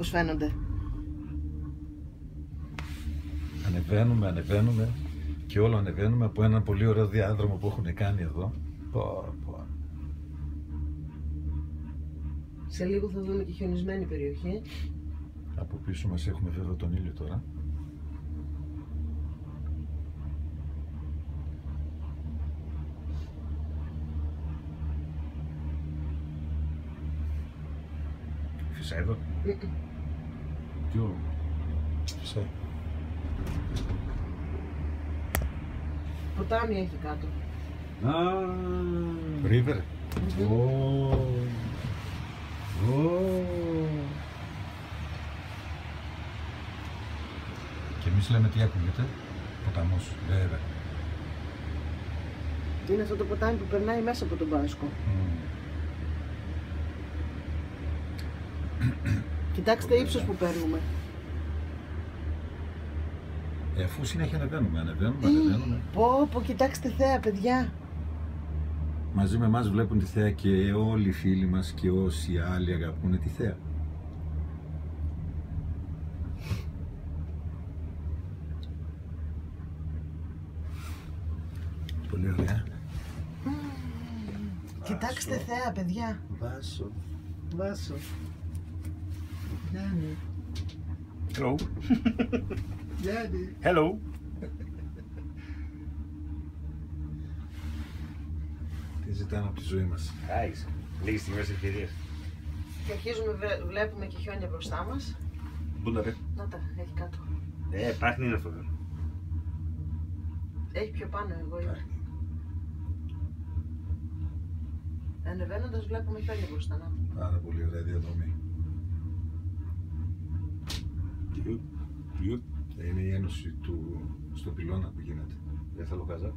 πως φαίνονται. Ανεβαίνουμε και όλο ανεβαίνουμε από ένα πολύ ωραίο διάδρομο που έχουν κάνει εδώ. Πω. Σε λίγο θα δούμε και χιονισμένη περιοχή. Από πίσω μας έχουμε βέβαια τον ήλιο τώρα. Φυσάει εδώ. Ποιο? Φυσάει. Ποτάμι έχει κάτω. River. Και εμείς λέμε τι ακούγεται. Ποταμός, βέβαια. Είναι αυτό το ποτάμι που περνάει μέσα από τον Πάσκο. Κοιτάξτε ύψος που παίρνουμε. Αφού συνέχεια ανεβαίνουμε. Πω, κοιτάξτε θέα, παιδιά. Μαζί με εμάς βλέπουν τη θέα και όλοι οι φίλοι μας και όσοι άλλοι αγαπούν τη θέα. Πολύ ωραία. Κοιτάξτε θέα, παιδιά. Βάσο. Γιάννη. Hello. Γιάννη. Hello. Τι ζητάμε από τη ζωή μας. Άχισε. Λίγες στιγμές ευκαιρίες. Και αρχίζουμε, βλέπουμε και χιόνια μπροστά μας. Πού τα ρε. Να τα, έχει κάτω. Πάχνη είναι αυτό. Έχει πιο πάνω, εγώ είμαι. Ανεβαίνοντας βλέπουμε χιόνια μπροστά, να. Πάρα πολύ ωραία διαδρομή. Είναι η ένωση του στο πυλώνα που γίνεται. Δεν θέλω χάζα.